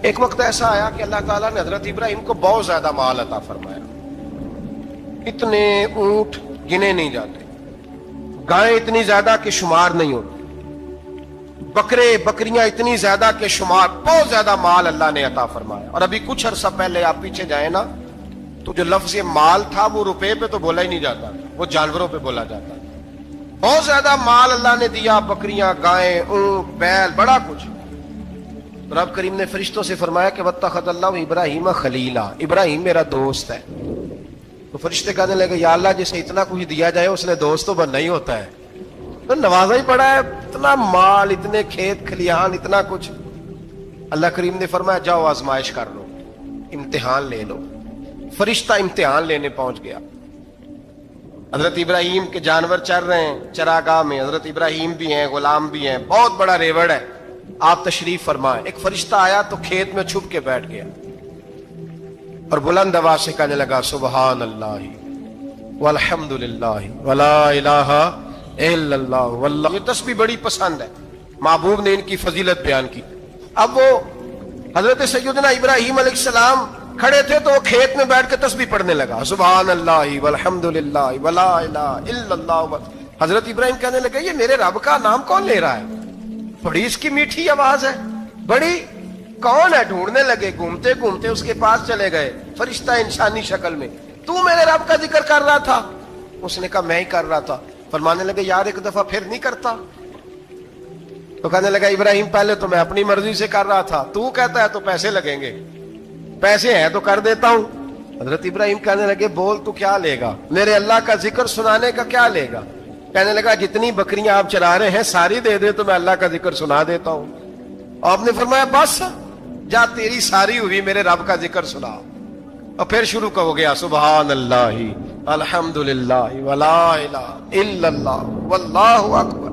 ایک وقت ایسا آیا کہ اللہ تعالیٰ نے حضرت ابراہیم کو بہت زیادہ مال عطا فرمایا. اتنے اونٹ گنے نہیں جاتے، گائیں اتنی زیادہ کہ شمار نہیں ہوتے، بکرے بکریاں اتنی زیادہ کہ شمار، بہت زیادہ مال اللہ نے عطا فرمایا. اور ابھی کچھ عرصہ پہلے آپ پیچھے جائیں نا تو جو لفظ مال تھا وہ روپے پہ تو بولا ہی نہیں جاتا، وہ جانوروں پہ بولا جاتا. بہت زیادہ مال اللہ نے دیا، بکریاں، گائیں، اونٹ، بیل، بڑا کچھ. رب کریم نے فرشتوں سے فرمایا کہ واتخذ اللہ ابراہیم خلیلا، ابراہیم میرا دوست ہے. تو فرشتے کہنے لگے یا اللہ جسے اتنا کچھ دیا جائے اس نے دوست تو بننا ہی ہوتا ہے، تو نوازا ہی پڑا ہے، اتنا مال، اتنے کھیت کھلیان، اتنا کچھ. اللہ کریم نے فرمایا جاؤ آزمائش کر لو، امتحان لے لو. فرشتہ امتحان لینے پہنچ گیا. حضرت ابراہیم کے جانور چر رہے ہیں چراگاہ میں، حضرت ابراہیم بھی ہیں، غلام بھی ہیں، بہت بڑا ریوڑ ہے. آپ تشریف فرمائیں. ایک فرشتہ آیا تو کھیت میں چھپ کے بیٹھ گیا اور بلند آواز سے کہنے لگا سبحان اللہ والحمد للہ ولا الہ الا اللہ واللہ. یہ تسبیح بڑی پسند ہے، محبوب نے ان کی فضیلت بیان کی. اب وہ حضرت سیدنا ابراہیم علیہ السلام کھڑے تھے تو وہ کھیت میں بیٹھ کے تسبیح پڑھنے لگا سبحان اللہ والحمد للہ ولا الہ الا اللہ. حضرت ابراہیم کہنے لگے یہ میرے رب کا نام کون لے رہا ہے؟ بڑی اس کی میٹھی آواز ہے، بڑی، کون ہے؟ ڈھونڈنے لگے، گھومتے گھومتے اس کے پاس چلے گئے. فرشتہ انسانی شکل میں، تو میرے رب کا ذکر کر رہا تھا؟ اس نے کہا میں ہی کر رہا تھا. فرمانے لگے یار ایک دفعہ پھر نہیں کرتا؟ تو کہنے لگا ابراہیم پہلے تو میں اپنی مرضی سے کر رہا تھا، تو کہتا ہے تو پیسے لگیں گے، پیسے ہیں تو کر دیتا ہوں. حضرت ابراہیم کہنے لگے بول تو کیا لے گا؟ میرے اللہ کا ذکر سنانے کا کیا لے گا؟ کہنے لگا جتنی بکریاں آپ چلا رہے ہیں ساری دے دے تو میں اللہ کا ذکر سنا دیتا ہوں. اور آپ نے فرمایا بس جا تیری ساری ہوئی، میرے رب کا ذکر سنا. اور پھر شروع ہو گیا سبحان اللہ الحمد للہ ولا الہ الا اللہ واللہ اکبر.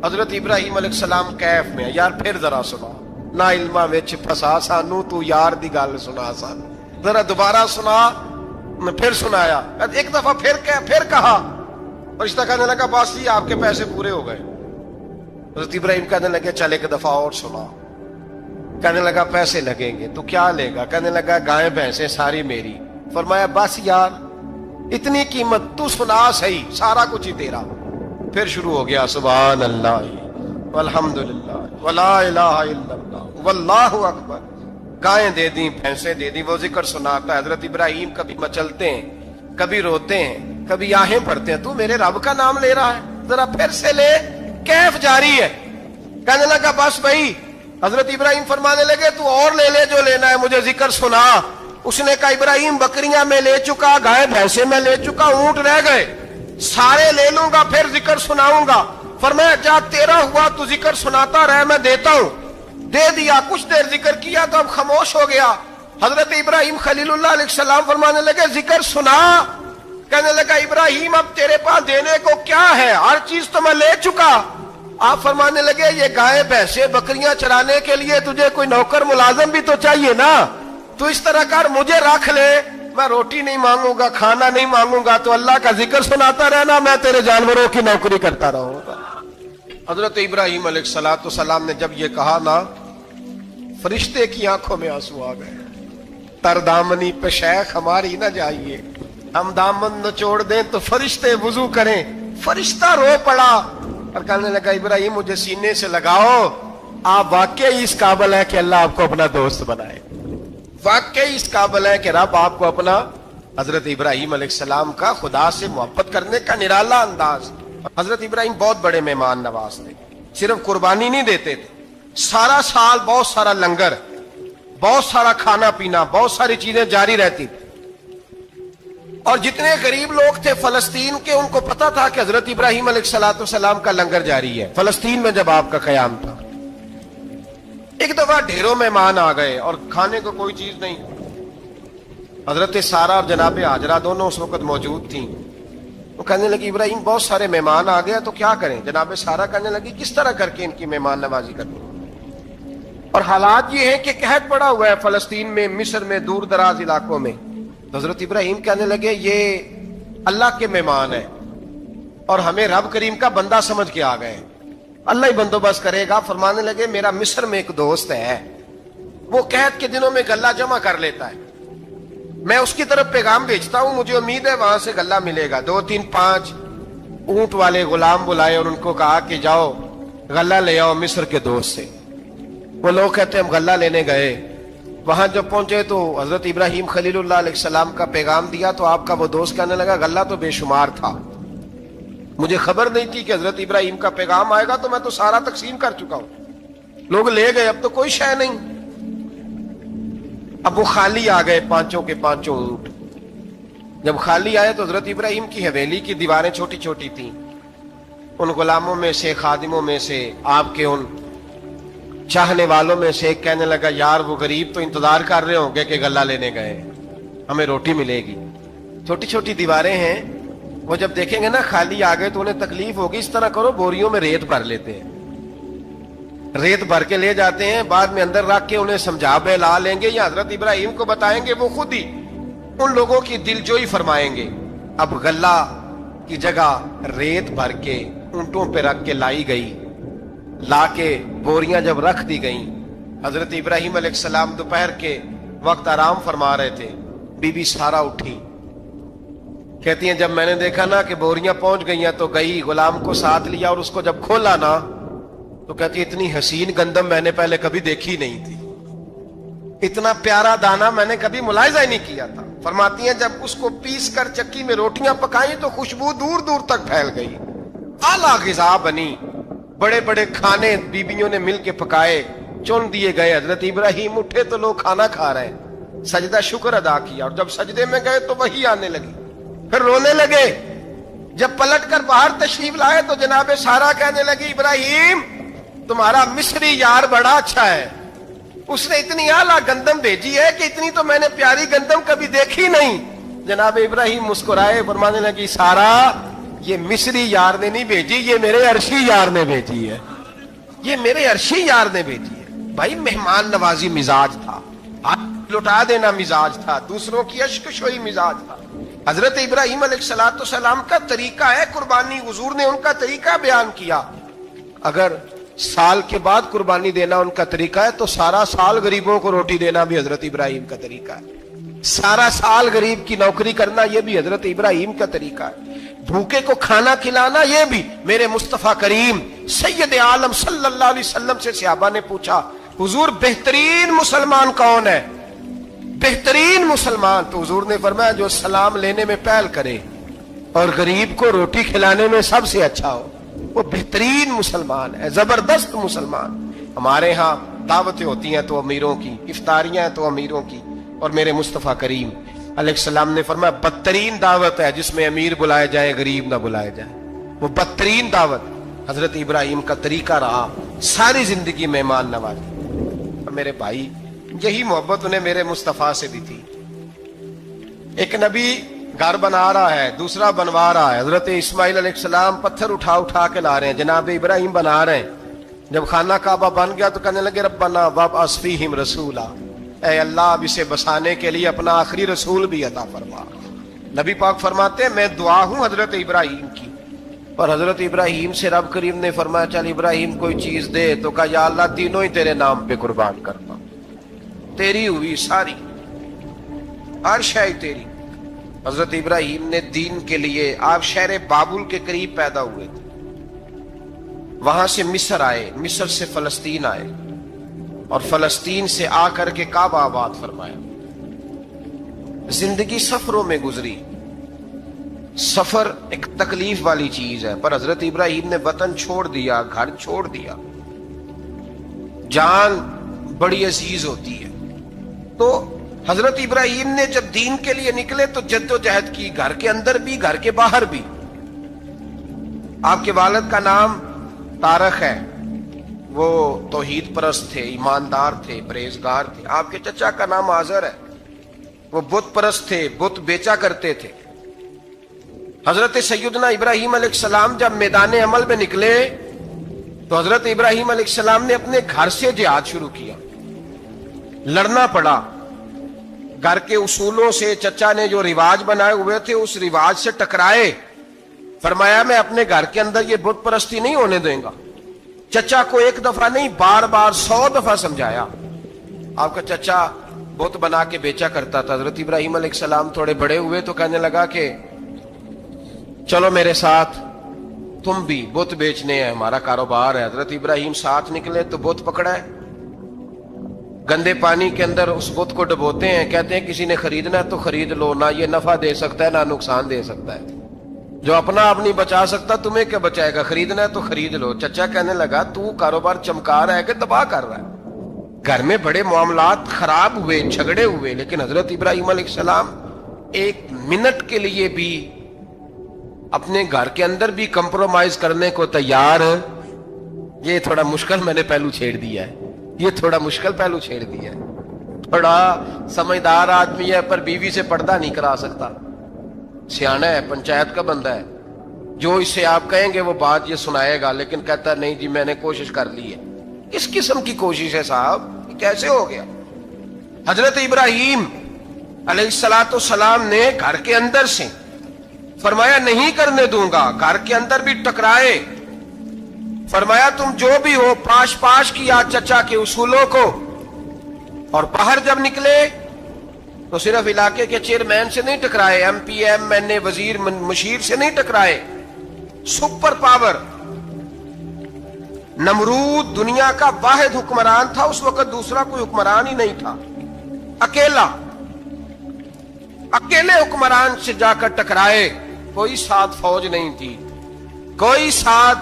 حضرت ابراہیم علیہ السلام کیف میں، یار پھر ذرا سنا، نہ علما وچ پھسا سانو، تو یار دی گل سنا سانو، ذرا دوبارہ سنا. میں پھر سنایا، ایک دفعہ پھر کہا. فرشتہ کہنے لگا بس یہ آپ کے پیسے پورے ہو گئے. حضرت ابراہیم کہنے لگے چل ایک دفعہ اور سنا. کہنے لگا پیسے لگیں گے، تو کیا لے گا؟ کہنے لگا گائیں بھینسیں ساری میری. فرمایا بس یار اتنی قیمت، تو سنا صحیح، سارا کچھ ہی تیرا. پھر شروع ہو گیا سبحان اللہ والحمد للہ ولا الہ الا اللہ واللہ اکبر. گائیں دے دیں، بھینسیں دے دیں، وہ ذکر سناتا ہے. حضرت ابراہیم کبھی مچلتے ہیں، کبھی روتے ہیں، کبھی آہیں پڑھتے ہیں. تو میرے رب کا نام لے رہا ہے، ذرا پھر سے لے. کیف جاری ہے. کہنے لگا بس بھائی. حضرت ابراہیم فرمانے لگے تو اور لے لے جو لینا ہے، مجھے ذکر سنا. اس نے کہا ابراہیم بکریاں میں لے چکا، گائے بھینسیں میں لے چکا، اونٹ رہ گئے، سارے لے لوں گا پھر ذکر سناؤں گا. فرمایا جا تیرا ہوا تو ذکر سناتا رہ، میں دیتا ہوں. دے دیا. کچھ دیر ذکر کیا تو اب خاموش ہو گیا. حضرت ابراہیم خلیل اللہ علیہ السلام فرمانے لگے ذکر سنا. کہنے لگا ابراہیم اب تیرے پاس دینے کو کیا ہے؟ ہر چیز تو میں لے چکا. آپ فرمانے لگے یہ گائے بھینسیں بکریاں چرانے کے لیے تجھے کوئی نوکر ملازم بھی تو چاہیے نا. تو اس طرح کر، مجھے رکھ لے، میں روٹی نہیں مانگوں گا، کھانا نہیں مانگوں گا، تو اللہ کا ذکر سناتا رہنا، میں تیرے جانوروں کی نوکری کرتا رہوں گا. حضرت ابراہیم علیہ السلام نے جب یہ کہا نا، فرشتے کی آنکھوں میں آنسو آ گئے. تردامنی پہ شیخ ہماری نہ جائیے، ہم دامن نچوڑ دیں تو فرشتے وضو کریں. فرشتہ رو پڑا اور کہنے لگا ابراہیم مجھے سینے سے لگاؤ، آپ واقعی اس قابل ہے کہ اللہ آپ کو اپنا دوست بنائے، واقعی اس قابل ہے کہ رب آپ کو اپنا. حضرت ابراہیم علیہ السلام کا خدا سے محبت کرنے کا نرالا انداز. حضرت ابراہیم بہت بڑے مہمان نواز تھے. صرف قربانی نہیں دیتے تھے، سارا سال بہت سارا لنگر، بہت سارا کھانا پینا، بہت ساری چیزیں جاری رہتی تھی. اور جتنے غریب لوگ تھے فلسطین کے، ان کو پتا تھا کہ حضرت ابراہیم علیہ السلام کا لنگر جاری ہے. فلسطین میں جب آپ کا قیام تھا، ایک دفعہ ڈھیروں مہمان آ گئے اور کھانے کو کوئی چیز نہیں. حضرت سارہ اور جناب ہاجرہ دونوں اس وقت موجود تھیں. وہ کہنے لگی ابراہیم بہت سارے مہمان آ گئے تو کیا کریں؟ جناب سارہ کہنے لگی کس طرح کر کے ان کی مہمان نوازی کرنی. اور حالات یہ ہیں کہ قحط پڑا ہوا ہے فلسطین میں، مصر میں، دور دراز علاقوں میں. حضرت ابراہیم کہنے لگے یہ اللہ کے مہمان ہیں اور ہمیں رب کریم کا بندہ سمجھ کے آ گئے، اللہ ہی بندوبست کرے گا. فرمانے لگے میرا مصر میں ایک دوست ہے، وہ قحط کے دنوں میں غلہ جمع کر لیتا ہے، میں اس کی طرف پیغام بھیجتا ہوں، مجھے امید ہے وہاں سے غلہ ملے گا۔ 2 3 5 اونٹ والے غلام بلائے اور ان کو کہا کہ جاؤ غلہ لے آؤ مصر کے دوست سے۔ وہ لوگ کہتے ہیں ہم غلہ لینے گئے، وہاں جب پہنچے تو حضرت ابراہیم خلیل اللہ علیہ السلام کا پیغام دیا تو آپ کا وہ دوست کہنے لگا غلہ تو بے شمار تھا، مجھے خبر نہیں تھی کہ حضرت ابراہیم کا پیغام آئے گا، تو میں تو سارا تقسیم کر چکا ہوں، لوگ لے گئے، اب تو کوئی شے نہیں۔ اب وہ خالی آ گئے 5 کے 5 اونٹ۔ جب خالی آئے تو حضرت ابراہیم کی حویلی کی دیواریں چھوٹی چھوٹی تھیں، ان غلاموں میں سے، خادموں میں سے، آپ کے ان چاہنے والوں میں سے ایک کہنے لگا یار وہ غریب تو انتظار کر رہے ہوں گے کہ غلہ لینے گئے، ہمیں روٹی ملے گی۔ چھوٹی چھوٹی دیواریں ہیں، وہ جب دیکھیں گے نا خالی آ گئے تو انہیں تکلیف ہوگی، اس طرح کرو بوریوں میں ریت بھر لیتے ہیں، ریت بھر کے لے جاتے ہیں، بعد میں اندر رکھ کے انہیں سمجھا بہلا لیں گے یا حضرت ابراہیم کو بتائیں گے، وہ خود ہی ان لوگوں کی دل جوئی فرمائیں گے۔ اب غلہ کی جگہ ریت بھر کے اونٹوں پہ رکھ کے لائی گئی، لا کے بوریاں جب رکھ دی گئیں، حضرت ابراہیم علیہ السلام دوپہر کے وقت آرام فرما رہے تھے، بی بی سارا اٹھی، کہتی ہیں جب میں نے دیکھا نا کہ بوریاں پہنچ گئی ہیں تو گئی، غلام کو ساتھ لیا اور اس کو جب کھولا نا تو کہتی اتنی حسین گندم میں نے پہلے کبھی دیکھی نہیں تھی، اتنا پیارا دانا میں نے کبھی ملاحظہ ہی نہیں کیا تھا۔ فرماتی ہیں جب اس کو پیس کر چکی میں روٹیاں پکائیں تو خوشبو دور دور تک پھیل گئی، اعلیٰ غذا بنی، بڑے بڑے کھانے بیبیوں نے مل کے پکائے، چن دیے گئے، حضرت ابراہیم اٹھے تو لوگ کھانا کھا رہے ہیں، سجدہ شکر ادا کیا، اور جب سجدے میں گئے تو وہی آنے لگی، پھر رونے لگے۔ جب پلٹ کر باہر تشریف لائے تو جناب سارا کہنے لگی ابراہیم تمہارا مصری یار بڑا اچھا ہے، اس نے اتنی اعلیٰ گندم بھیجی ہے کہ اتنی تو میں نے پیاری گندم کبھی دیکھی نہیں۔ جناب ابراہیم مسکرائے، فرمانے لگی سارا یہ مصری یار نے نہیں بھیجی، یہ میرے عرشی یار نے بھیجی ہے، یہ میرے عرشی یار نے بھیجی ہے۔ بھائی مہمان نوازی مزاج تھا، ہاتھ لٹا دینا مزاج تھا، دوسروں کی اشک شوئی مزاج تھا۔ حضرت ابراہیم علیہ السلام کا طریقہ ہے قربانی، حضور نے ان کا طریقہ بیان کیا۔ اگر سال کے بعد قربانی دینا ان کا طریقہ ہے تو سارا سال غریبوں کو روٹی دینا بھی حضرت ابراہیم کا طریقہ ہے، سارا سال غریب کی نوکری کرنا یہ بھی حضرت ابراہیم کا طریقہ ہے، بھوکے کو کھانا کھلانا یہ بھی میرے مصطفیٰ کریم سید عالم صلی اللہ علیہ وسلم سے صحابہ نے پوچھا حضور بہترین مسلمان کون ہے؟ بہترین مسلمان تو حضور نے فرمایا جو سلام لینے میں پہل کرے اور غریب کو روٹی کھلانے میں سب سے اچھا ہو، وہ بہترین مسلمان ہے، زبردست مسلمان۔ ہمارے ہاں دعوتیں ہوتی ہیں تو امیروں کی، افطاریاں ہیں تو امیروں کی، اور میرے مصطفیٰ کریم علیہ السلام نے فرمایا بدترین دعوت ہے جس میں امیر بلائے جائے غریب نہ بلائے جائے، وہ بدترین دعوت حضرت ابراہیم کا طریقہ رہا، ساری زندگی مہمان نوازی۔ اور میرے بھائی یہی محبت انہیں میرے مصطفیٰ سے بھی تھی۔ ایک نبی گھر بنا رہا ہے، دوسرا بنوا رہا ہے، حضرت اسماعیل علیہ السلام پتھر اٹھا اٹھا کے لا رہے ہیں، جناب ابراہیم بنا رہے ہیں۔ جب خانہ کعبہ بن گیا تو کہنے لگے ربنا وابعث فیہم رسولا، اے اللہ اب اسے بسانے کے لیے اپنا آخری رسول بھی عطا فرما۔ نبی پاک فرماتے ہیں میں دعا ہوں حضرت ابراہیم کی، اور حضرت ابراہیم سے رب کریم نے فرمایا چل ابراہیم کوئی چیز دے، تو کہا یا اللہ تینوں ہی تیرے نام پہ قربان کرتا ہوں، تیری ہوئی ساری، ہر شے تیری۔ حضرت ابراہیم نے دین کے لیے، آپ شہر بابل کے قریب پیدا ہوئے تھے، وہاں سے مصر آئے، مصر سے فلسطین آئے، اور فلسطین سے آ کر کے کعبہ آباد فرمایا۔ زندگی سفروں میں گزری، سفر ایک تکلیف والی چیز ہے، پر حضرت ابراہیم نے وطن چھوڑ دیا، گھر چھوڑ دیا۔ جان بڑی عزیز ہوتی ہے، تو حضرت ابراہیم نے جب دین کے لیے نکلے تو جد و جہد کی، گھر کے اندر بھی گھر کے باہر بھی۔ آپ کے والد کا نام طارق ہے، وہ توحید پرست تھے، ایماندار تھے، پرہیزگار تھے۔ آپ کے چچا کا نام آزر ہے، وہ بت پرست تھے، بت بیچا کرتے تھے۔ حضرت سیدنا ابراہیم علیہ السلام جب میدان عمل میں نکلے تو حضرت ابراہیم علیہ السلام نے اپنے گھر سے جہاد شروع کیا، لڑنا پڑا، گھر کے اصولوں سے، چچا نے جو رواج بنائے ہوئے تھے اس رواج سے ٹکرائے۔ فرمایا میں اپنے گھر کے اندر یہ بت پرستی نہیں ہونے دیں گا۔ چچا کو ایک دفعہ نہیں بار بار 100 دفعہ سمجھایا، آپ کا چچا بت بنا کے بیچا کرتا تھا. حضرت ابراہیم علیہ السلام تھوڑے بڑے ہوئے تو کہنے لگا کہ چلو میرے ساتھ, تم بھی بت بیچنے ہیں, ہمارا کاروبار ہے. حضرت ابراہیم ساتھ نکلے تو بت پکڑا ہے, گندے پانی کے اندر اس بت کو ڈبوتے ہیں, کہتے ہیں کسی نے خریدنا ہے تو خرید لو, نہ یہ نفع دے سکتا ہے نہ نقصان دے سکتا ہے, جو اپنا آپ نہیں بچا سکتا تمہیں کیا بچائے گا, خریدنا ہے تو خرید لو. چچا کہنے لگا تو کاروبار چمکا رہا ہے کہ تباہ کر رہا ہے. گھر میں بڑے معاملات خراب ہوئے, جھگڑے ہوئے, لیکن حضرت ابراہیم علیہ السلام ایک منٹ کے لیے بھی اپنے گھر کے اندر بھی کمپرومائز کرنے کو تیار. یہ تھوڑا مشکل میں نے پہلو چھیڑ دیا ہے, یہ تھوڑا مشکل پہلو چھیڑ دیا ہے. بڑا سمجھدار آدمی ہے پر بیوی سے پردہ نہیں کرا سکتا, سیانا ہے, پنچایت کا بندہ ہے, جو اس سے آپ کہیں گے وہ بات یہ سنائے گا, لیکن کہتا نہیں جی میں نے کوشش کر لی ہے. کس قسم کی کوشش ہے صاحب, کیسے ہو گیا؟ حضرت ابراہیم علیہ السلام نے گھر کے اندر سے فرمایا نہیں کرنے دوں گا, گھر کے اندر بھی ٹکرائے, فرمایا تم جو بھی ہو پاش پاش کیا چچا کے اصولوں کو, اور باہر جب نکلے تو صرف علاقے کے چیئرمین سے نہیں ٹکرائے, ایم پی ایم این اے وزیر مشیر سے نہیں ٹکرائے, سپر پاور نمرود دنیا کا واحد حکمران تھا اس وقت, دوسرا کوئی حکمران ہی نہیں تھا, اکیلے حکمران سے جا کر ٹکرائے. کوئی ساتھ فوج نہیں تھی, کوئی ساتھ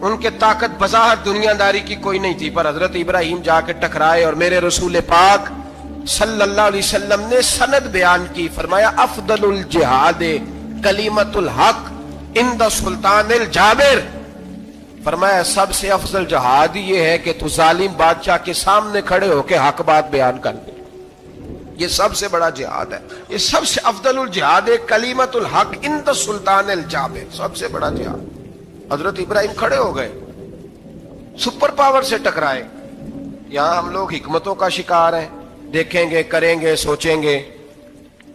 ان کے طاقت بظاہر دنیا داری کی کوئی نہیں تھی, پر حضرت ابراہیم جا کے ٹکرائے. اور میرے رسول پاک صلی اللہ علیہ وسلم نے سند بیان کی, فرمایا افضل الجہاد کلمۃ الحق عند سلطان الجابر, فرمایا سب سے افضل جہاد یہ ہے کہ تو ظالم بادشاہ کے سامنے کھڑے ہو کے حق بات بیان کر دے. یہ سب سے بڑا جہاد ہے, یہ سب سے افضل الجہاد کلمۃ الحق عند سلطان الجابر, سب سے بڑا جہاد. حضرت ابراہیم کھڑے ہو گئے, سپر پاور سے ٹکرائے. یہاں ہم لوگ حکمتوں کا شکار ہیں, دیکھیں گے, کریں گے, سوچیں گے,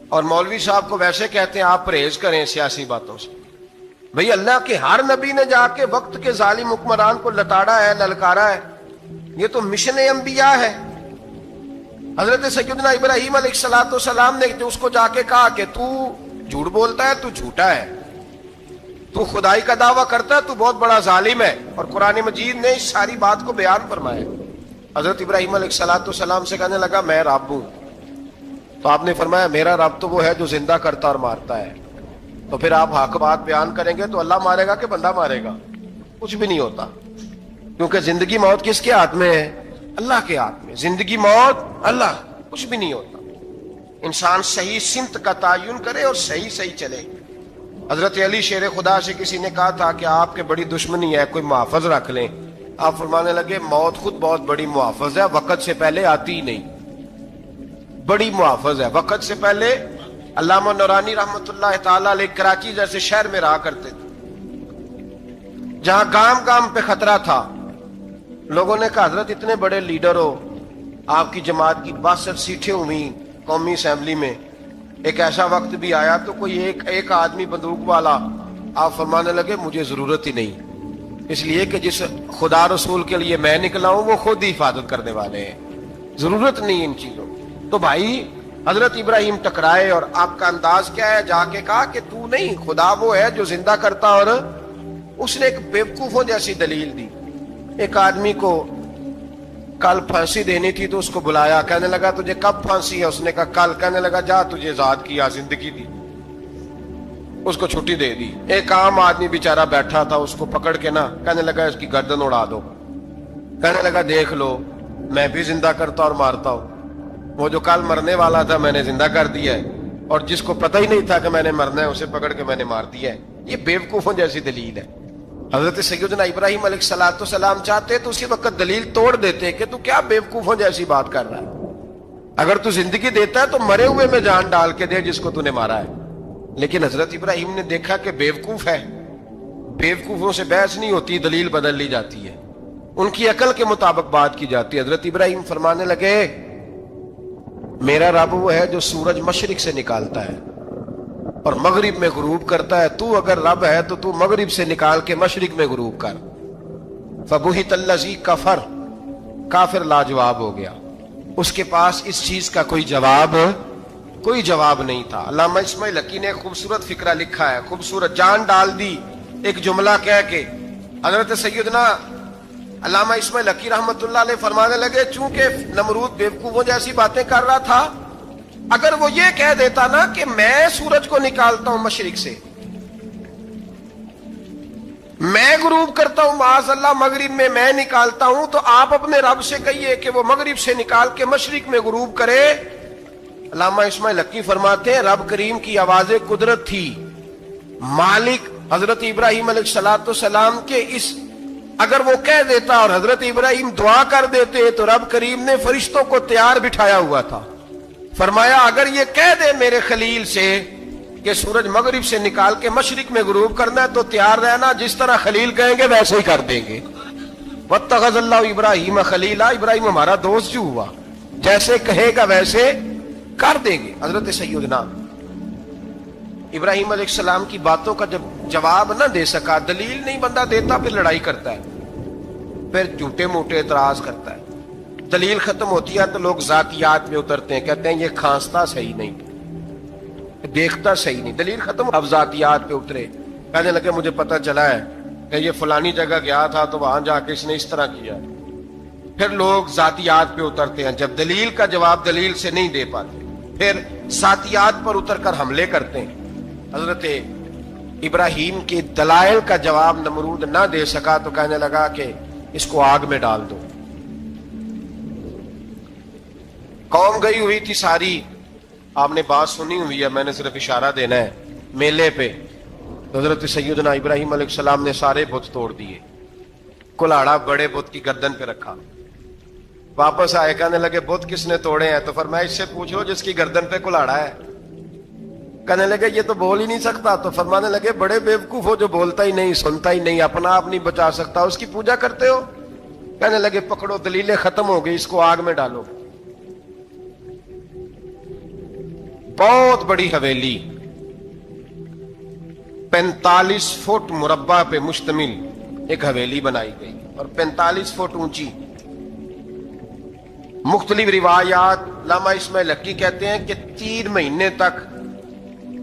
اور مولوی صاحب کو ویسے کہتے ہیں آپ پرہیز کریں سیاسی باتوں سے. بھئی اللہ کے ہر نبی نے جا کے وقت کے ظالم حکمران کو لتاڑا ہے, للکارا ہے, یہ تو مشن انبیاء ہے. حضرت سیدنا ابراہیم علیہ السلام نے اس کو جا کے کہا کہ تو جھوٹ بولتا ہے, تو جھوٹا ہے, تو خدائی کا دعویٰ کرتا ہے, تو بہت بڑا ظالم ہے. اور قرآن مجید نے اس ساری بات کو بیان فرمایا. حضرت ابراہیم علیہ السلام سے کہنے لگا میں رب ہوں, تو آپ نے فرمایا میرا رب تو وہ ہے جو زندہ کرتا اور مارتا ہے. تو پھر آپ حق بات بیان کریں گے تو اللہ مارے گا کہ بندہ مارے گا؟ کچھ بھی نہیں ہوتا, کیونکہ زندگی موت کس کے ہاتھ میں ہے؟ اللہ کے ہاتھ میں. زندگی موت اللہ, کچھ بھی نہیں ہوتا. انسان صحیح سمت کا تعین کرے اور صحیح چلے. حضرت علی شیر خدا سے کسی نے کہا تھا کہ آپ کے بڑی دشمنی ہے, کوئی محافظ رکھ لیں. آپ فرمانے لگے موت خود بہت بڑی محافظ ہے, وقت سے پہلے آتی ہی نہیں, بڑی محافظ ہے وقت سے پہلے. علامہ نورانی رحمت اللہ تعالی علیہ کراچی جیسے شہر میں رہا کرتے تھے, جہاں گام گام پہ خطرہ تھا. لوگوں نے کہا حضرت اتنے بڑے لیڈر ہو, آپ کی جماعت کی 62 سیٹیں ہوئی قومی اسمبلی میں, ایک ایسا وقت بھی آیا تو کوئی ایک آدمی بندوق والا. آپ فرمانے لگے مجھے ضرورت ہی نہیں, اس لیے کہ جس خدا رسول کے لیے میں نکلا ہوں وہ خود ہی حفاظت کرنے والے ہیں, ضرورت نہیں ان چیزوں. تو بھائی حضرت ابراہیم ٹکرائے, اور آپ کا انداز کیا ہے؟ جا کے کہا کہ تو نہیں, خدا وہ ہے جو زندہ کرتا. اور اس نے ایک بیوقوفوں جیسی دلیل دی. ایک آدمی کو کل پھانسی دینی تھی تو اس کو بلایا, کہنے لگا تجھے کب پھانسی ہے؟ اس نے کہا کل. کہنے لگا جا تجھے آزاد کیا, زندگی دی, اس کو چھٹی دے دی. ایک عام آدمی بیچارہ بیٹھا تھا, اس کو پکڑ کے نا کہنے لگا اس کی گردن اڑا دو. کہنے لگا دیکھ لو میں بھی زندہ کرتا اور مارتا ہوں, وہ جو کل مرنے والا تھا میں نے زندہ کر دیا ہے, اور جس کو پتہ ہی نہیں تھا کہ میں نے مرنا ہے اسے پکڑ کے میں نے مار دیا ہے. یہ بیوقوفوں جیسی دلیل ہے. حضرت سیدنا ابراہیم علیہ السلام چاہتے تو اسی وقت دلیل توڑ دیتے کہ تو کیا بیوقوفوں جیسی بات کر رہا ہے, اگر تو زندگی دیتا ہے تو مرے ہوئے میں جان ڈال کے دے جس کو تو نے مارا ہے. لیکن حضرت ابراہیم نے دیکھا کہ بیوقوف ہے, بیوقوفوں سے بحث نہیں ہوتی, دلیل بدل لی جاتی ہے, ان کی عقل کے مطابق بات کی جاتی ہے. حضرت ابراہیم فرمانے لگے میرا رب وہ ہے جو سورج مشرق سے نکالتا ہے اور مغرب میں غروب کرتا ہے. تو اگر رب ہے تو تو مغرب سے نکال کے مشرق میں غروب کر. فبہت الذی کفر, کافر لاجواب ہو گیا. اس کے پاس اس چیز کا کوئی جواب نہیں تھا. علامہ اسماعیل حقی نے خوبصورت فقرہ لکھا ہے, خوبصورت, جان ڈال دی ایک جملہ کہہ کے. حضرت سیدنا علامہ اسماعیل حقی رحمت اللہ علیہ فرمانے لگے, چونکہ نمرود بیوقوفوں جیسی باتیں کر رہا تھا, اگر وہ یہ کہہ دیتا نا کہ میں سورج کو نکالتا ہوں مشرق سے, میں غروب کرتا ہوں معاذ اللہ مغرب میں, میں نکالتا ہوں, تو آپ اپنے رب سے کہیے کہ وہ مغرب سے نکال کے مشرق میں غروب کرے. علامہ اسماعیل حقی فرماتے ہیں رب کریم کی آواز قدرت تھی, مالک حضرت ابراہیم علیہ السلام کے اس, اگر وہ کہہ دیتا اور حضرت ابراہیم دعا کر دیتے تو رب کریم نے فرشتوں کو تیار بٹھایا ہوا تھا. فرمایا اگر یہ کہہ دے میرے خلیل سے کہ سورج مغرب سے نکال کے مشرق میں غروب کرنا ہے تو تیار رہنا, جس طرح خلیل کہیں گے ویسے ہی کر دیں گے. واتخذ اللہ ابراہیم خلیلا, ابراہیم ہمارا دوست جو ہوا, جیسے کہے گا ویسے کر دیں گے. حضرت سیدنا ابراہیم علیہ السلام کی باتوں کا جب جواب نہ دے سکا, دلیل نہیں بندہ دیتا, پھر لڑائی کرتا ہے, پھر جھوٹے موٹے اعتراض کرتا ہے. دلیل ختم ہوتی ہے تو لوگ ذاتیات میں اترتے ہیں, کہتے ہیں یہ کھانستا صحیح نہیں, دیکھتا صحیح نہیں. دلیل ختم, اب ذاتیات پہ اترے, کہنے لگے مجھے پتہ چلا ہے کہ یہ فلانی جگہ گیا تھا تو وہاں جا کے اس نے اس طرح کیا. پھر لوگ ذاتیات پہ اترتے ہیں, جب دلیل کا جواب دلیل سے نہیں دے پاتے پھر ذاتیات پر اتر کر حملے کرتے ہیں. حضرت ابراہیم کے دلائل کا جواب نمرود نہ دے سکا تو کہنے لگا کہ اس کو آگ میں ڈال دو. قوم گئی ہوئی تھی ساری, آپ نے بات سنی ہوئی ہے, میں نے صرف اشارہ دینا ہے, میلے پہ حضرت سیدنا ابراہیم علیہ السلام نے سارے بت توڑ دیے, کلاڑا بڑے بت کی گردن پہ رکھا. واپس آئے, کہنے لگے بت کس نے توڑے ہیں؟ تو فرمایا اس سے پوچھو جس کی گردن پہ کلاڑا ہے. کہنے لگے یہ تو بول ہی نہیں سکتا. تو فرمانے لگے بڑے بیوقوف ہو, جو بولتا ہی نہیں, سنتا ہی نہیں, اپنا آپ نہیں بچا سکتا, اس کی پوجا کرتے ہو. کہنے لگے پکڑو, دلیلیں ختم ہو گئی, اس کو آگ میں ڈالو. بہت بڑی حویلی 45 فٹ مربع پہ مشتمل ایک حویلی بنائی گئی اور 45 فٹ اونچی. مختلف روایات, علامہ اسماعیل حقی کہتے ہیں کہ 3 مہینے تک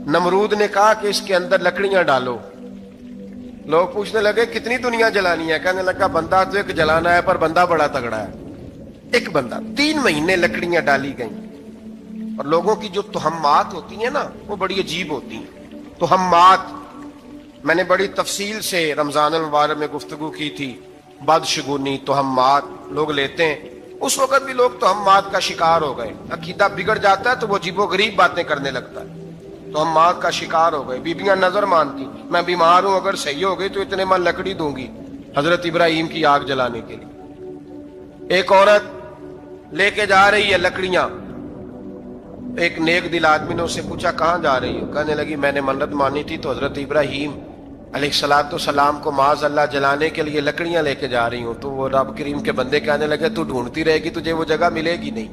نمرود نے کہا کہ اس کے اندر لکڑیاں ڈالو. لوگ پوچھنے لگے کتنی دنیا جلانی ہے؟ کہنے لگا بندہ تو ایک جلانا ہے, پر بندہ بڑا تگڑا ہے, ایک بندہ. 3 مہینے لکڑیاں ڈالی گئیں. اور لوگوں کی جو تہمات ہوتی ہیں نا وہ بڑی عجیب ہوتی ہیں. تہمات میں نے بڑی تفصیل سے رمضان المبارک میں گفتگو کی تھی. بدشگونی, تہمات لوگ لیتے ہیں. اس وقت بھی لوگ تہمات کا شکار ہو گئے. عقیدہ بگڑ جاتا ہے تو وہ عجیب و غریب باتیں کرنے لگتا ہے. تہمات کا شکار ہو گئے. بیبیاں نظر مانتی, میں بیمار ہوں, اگر صحیح ہو گئی تو اتنے من لکڑی دوں گی حضرت ابراہیم کی آگ جلانے کے لیے. ایک عورت لے کے جا رہی ہے لکڑیاں. ایک نیک دل آدمی نے اس سے پوچھا کہاں جا رہی ہو؟ کہنے لگی میں نے منت مانی تھی تو حضرت ابراہیم علیہ السلام کو معاذ اللہ جلانے کے لیے لکڑیاں لے کے جا رہی ہوں. تو وہ رب کریم کے بندے کہنے لگے تو ڈھونڈتی رہے گی, تجھے وہ جگہ ملے گی نہیں.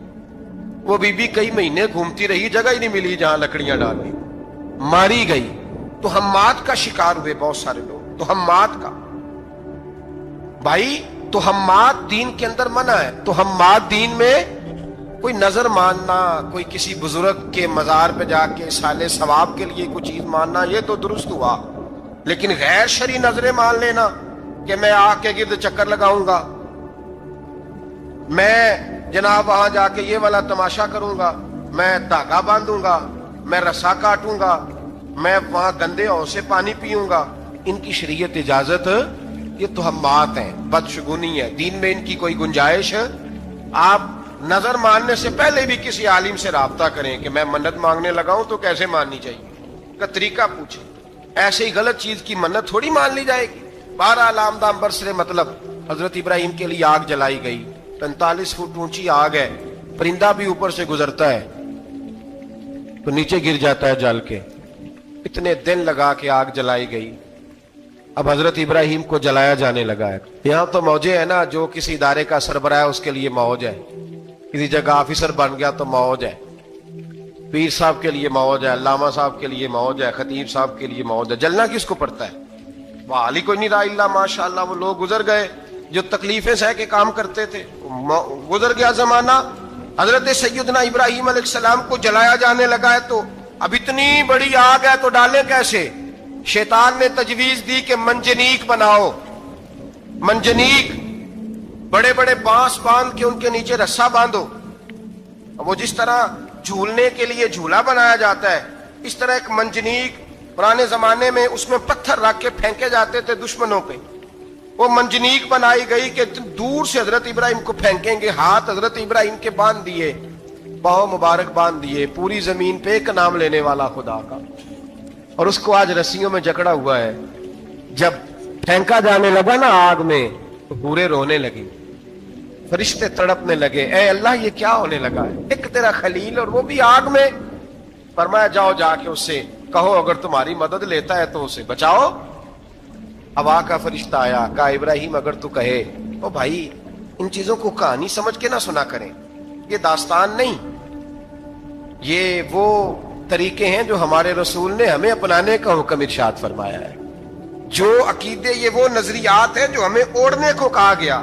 وہ بی بی کئی مہینے گھومتی رہی, جگہ ہی نہیں ملی جہاں لکڑیاں ڈالنی, ماری گئی. تہمات کا شکار ہوئے بہت سارے لوگ. تہمات کا بھائی, تہمات دین کے اندر منع ہے. تہمات دین میں کوئی نظر ماننا, کوئی کسی بزرگ کے مزار پہ جا کے سالے ثواب کے لیے کوئی چیز ماننا, یہ تو درست ہوا. لیکن غیر شرعی نظریں مان لینا کہ میں آگ کے گرد چکر لگاؤں گا, میں جناب وہاں جا کے یہ والا تماشا کروں گا, میں دھاگا باندھوں گا, میں رسا کاٹوں گا, میں وہاں گندے ہو سے پانی پیوں گا, ان کی شریعت اجازت, یہ تہمات ہیں, بدشگونی ہے. دین میں ان کی کوئی گنجائش. آپ نظر ماننے سے پہلے بھی کسی عالم سے رابطہ کریں کہ میں منت مانگنے لگا ہوں تو کیسے ماننی چاہیے کا طریقہ پوچھیں. ایسے ہی غلط چیز کی منت تھوڑی مان لی جائے گی. بہرحال آمدام برسرے مطلب حضرت ابراہیم کے لیے آگ جلائی گئی. 45 فٹ اونچی آگ ہے, پرندہ بھی اوپر سے گزرتا ہے تو نیچے گر جاتا ہے جل کے. اتنے دن لگا کے آگ جلائی گئی. اب حضرت ابراہیم کو جلایا جانے لگا ہے. یہاں تو موجیں ہے نا, جو کسی ادارے کا سربراہ ہے اس کے لیے موج ہے, کسی جگہ آفیسر بن گیا تو موج ہے, پیر صاحب کے لیے موج ہے, علامہ صاحب کے لیے موج ہے, خطیب صاحب کے لیے موج ہے. جلنا کس کو پڑتا ہے؟ وہ علی کوئی نہیں رہا اللہ ماشاء اللہ. وہ لوگ گزر گئے جو تکلیفیں سہ کے کام کرتے تھے, گزر گیا زمانہ. حضرت سیدنا ابراہیم علیہ السلام کو جلایا جانے لگا ہے تو اب اتنی بڑی آگ ہے تو ڈالیں کیسے؟ شیطان نے تجویز دی کہ منجنیق بناؤ، منجنیق، بڑے بڑے بانس باندھ کے ان کے نیچے رسا باندھو. وہ جس طرح جھولنے کے لیے جھولا بنایا جاتا ہے اس طرح ایک منجنیق پرانے زمانے میں اس میں پتھر رکھ کے پھینکے جاتے تھے دشمنوں پہ. وہ منجنیق بنائی گئی کہ دور سے حضرت ابراہیم کو پھینکیں گے. ہاتھ حضرت ابراہیم کے باندھ دیے، پاؤں مبارک باندھ دیے، پوری زمین پہ ایک نام لینے والا خدا کا. اور اس کو آج رسیوں میں جکڑا ہوا ہے. جب پھینکا جانے لگا نا آگ میں تو پورے رونے لگے، فرشتے تڑپنے لگے، اے اللہ یہ کیا ہونے لگا ہے؟ ایک تیرا خلیل اور وہ بھی آگ میں. فرمایا جاؤ جا کے اس سے کہو اگر تمہاری مدد لیتا ہے تو اسے بچاؤ. ہوا کا فرشتہ آیا، کہا ابراہیم اگر تو کہے. او بھائی ان چیزوں کو کہانی سمجھ کے نہ سنا کریں، یہ داستان نہیں، یہ وہ طریقے ہیں جو ہمارے رسول نے ہمیں اپنانے کا حکم ارشاد فرمایا ہے. جو عقیدے، یہ وہ نظریات ہیں جو ہمیں اوڑھنے کو کہا گیا.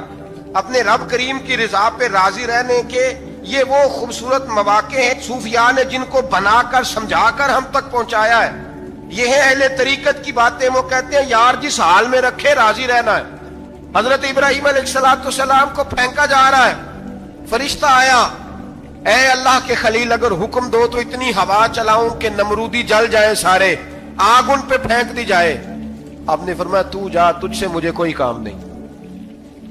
اپنے رب کریم کی رضا پہ راضی رہنے کے یہ وہ خوبصورت مواقع ہیں صوفیاء نے جن کو بنا کر سمجھا کر ہم تک پہنچایا ہے. یہ ہے اہل طریقت کی باتیں. وہ کہتے ہیں یار جس حال میں رکھے راضی رہنا ہے. حضرت ابراہیم علیہ السلام کو پھینکا جا رہا ہے، فرشتہ آیا، اے اللہ کے خلیل اگر حکم دو تو اتنی ہوا چلاؤں کہ نمرودی جل جائیں سارے، آگ ان پہ پھینک دی جائے. آپ نے فرمایا تو جا، تجھ سے مجھے کوئی کام نہیں.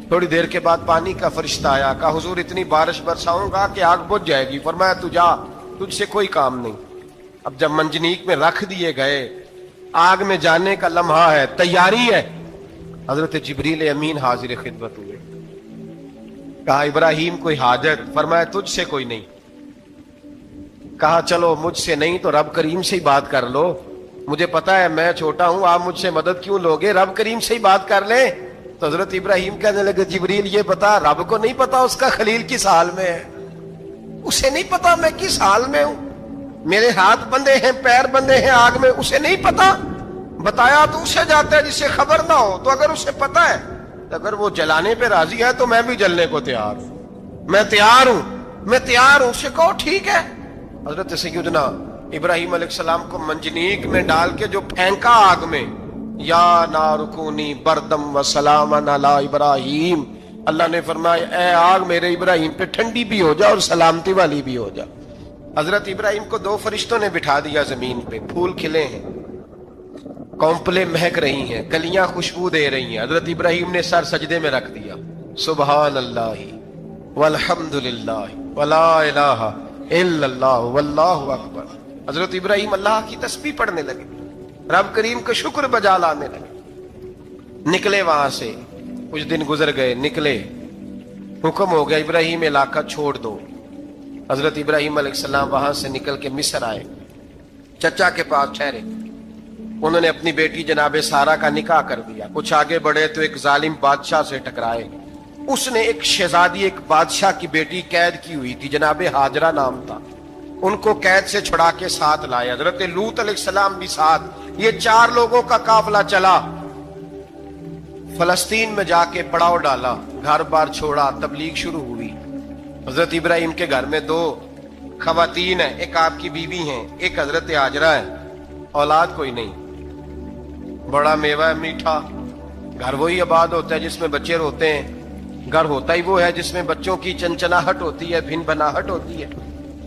تھوڑی دیر کے بعد پانی کا فرشتہ آیا، کہا حضور اتنی بارش برساؤں گا کہ آگ بجھ جائے گی. فرمایا تو جا، تجھ سے کوئی کام نہیں. اب جب منجنیق میں رکھ دیے گئے، آگ میں جانے کا لمحہ ہے، تیاری ہے، حضرت جبریل امین حاضر خدمت ہوئے. کہا ابراہیم کوئی حاجت؟ فرمایا تجھ سے کوئی نہیں. کہا چلو مجھ سے نہیں تو رب کریم سے ہی بات کر لو، مجھے پتا ہے میں چھوٹا ہوں، آپ مجھ سے مدد کیوں لوگے، رب کریم سے ہی بات کر لیں. تو حضرت ابراہیم کہنے لگے جبریل یہ بتا رب کو نہیں پتا اس کا خلیل کس حال میں ہے؟ اسے نہیں پتا میں کس حال میں ہوں؟ میرے ہاتھ بندھے ہیں، پیر بندھے ہیں آگ میں، اسے نہیں پتا؟ بتایا تو اسے جاتا ہے جس سے خبر نہ ہو. تو اگر اسے پتا ہے، اگر وہ جلانے پہ راضی ہے تو میں بھی جلنے کو تیار ہوں، میں تیار ہوں، میں تیار ہوں. اسے کہو ٹھیک ہے. حضرت سیدنا ابراہیم علیہ السلام کو منجنیق میں ڈال کے جو پھینکا آگ میں، یا نار کونی بردم و سلاما علی ابراہیم، اللہ نے فرمایا اے آگ میرے ابراہیم پہ ٹھنڈی بھی ہو جا اور سلامتی والی بھی ہو جا. حضرت ابراہیم کو دو فرشتوں نے بٹھا دیا زمین پہ. پھول کھلے ہیں، کونپلیں مہک رہی ہیں، کلیاں خوشبو دے رہی ہیں. حضرت ابراہیم نے سر سجدے میں رکھ دیا، سبحان اللہ والحمد للہ ولا الہ الا اللہ واللہ اکبر. حضرت ابراہیم اللہ کی تسبیح پڑھنے لگے، رب کریم کا شکر بجا لانے لگے. نکلے وہاں سے، کچھ دن گزر گئے، نکلے، حکم ہو گیا ابراہیم علاقہ چھوڑ دو. حضرت ابراہیم علیہ السلام وہاں سے نکل کے مصر آئے، چچا کے پاس ٹھہرے. انہوں نے اپنی بیٹی جناب سارہ کا نکاح کر دیا. کچھ آگے بڑھے تو ایک ظالم بادشاہ سے ٹکرائے. اس نے ایک شہزادی، ایک بادشاہ کی بیٹی قید کی ہوئی تھی، جناب ہاجرہ نام تھا. ان کو قید سے چھڑا کے ساتھ لائے. حضرت لوط علیہ السلام بھی ساتھ. یہ 4 لوگوں کا قافلہ چلا، فلسطین میں جا کے پڑاؤ ڈالا، گھر بار چھوڑا، تبلیغ شروع ہوئی. حضرت ابراہیم کے گھر میں 2 خواتین ہیں، ایک آپ کی بیوی ہیں، ایک حضرت ہاجرہ ہے. اولاد کوئی نہیں. بڑا میوہ ہے میٹھا. گھر وہی آباد ہوتا ہے جس میں بچے روتے ہیں، گھر ہوتا ہی وہ ہے جس میں بچوں کی چنچناہٹ ہوتی ہے، بھن بھناہٹ ہوتی ہے.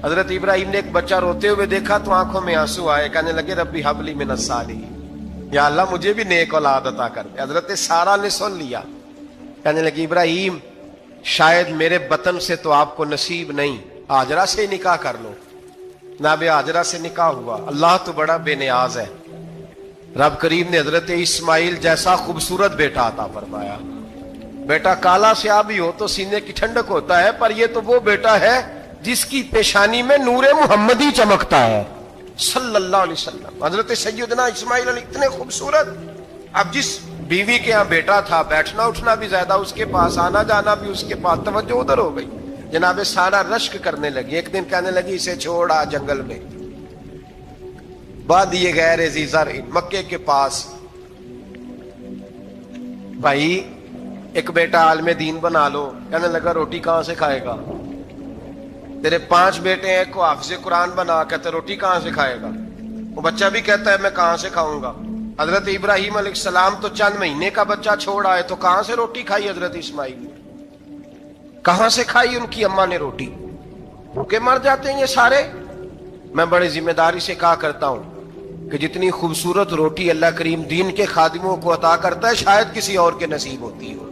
حضرت ابراہیم نے ایک بچہ روتے ہوئے دیکھا تو آنکھوں میں آنسو آئے، کہنے لگے ربی حب لی من الصالحین، یا اللہ مجھے بھی نیک اولاد عطا کر دے. حضرت سارہ نے سن لیا، کہنے لگی ابراہیم شاید میرے بطن سے تو آپ کو نصیب نہیں، ہاجرہ سے نکاح کر لو. جناب ہاجرہ سے نکاح ہوا. اللہ تو بڑا بے نیاز ہے، رب کریم نے حضرت اسماعیل جیسا خوبصورت بیٹا عطا فرمایا. بیٹا کالا سیاہ بھی ہو تو سینے کی ٹھنڈک ہوتا ہے، پر یہ تو وہ بیٹا ہے جس کی پیشانی میں نور محمدی چمکتا ہے صلی اللہ علیہ وسلم. حضرت سیدنا اسماعیل علیہ اتنے خوبصورت. اب جس بیوی کے ہاں بیٹا تھا، بیٹھنا اٹھنا بھی زیادہ اس کے پاس، آنا جانا بھی اس کے پاس، توجہ ادھر ہو گئی. جناب سارہ رشک کرنے لگی. ایک دن کہنے لگی اسے چھوڑا جنگل میں، بعد یہ غیر ذی زرع مکے کے پاس. بھائی ایک بیٹا عالم دین بنا لو. کہنے لگا روٹی کہاں سے کھائے گا؟ تیرے 5 بیٹے ہیں، کو حافظ قرآن بنا، کہتے روٹی کہاں سے کھائے گا؟ وہ بچہ بھی کہتا ہے میں کہاں سے کھاؤں گا؟ حضرت ابراہیم علیہ السلام تو چند مہینے کا بچہ چھوڑ آئے، تو کہاں سے روٹی کھائی حضرت اسماعیل نے؟ کہاں سے کھائی ان کی اماں نے روٹی؟ بھوکے مر جاتے ہیں یہ سارے۔ میں بڑی ذمہ داری سے کہا کرتا ہوں کہ جتنی خوبصورت روٹی اللہ کریم دین کے خادموں کو عطا کرتا ہے شاید کسی اور کے نصیب ہوتی ہو،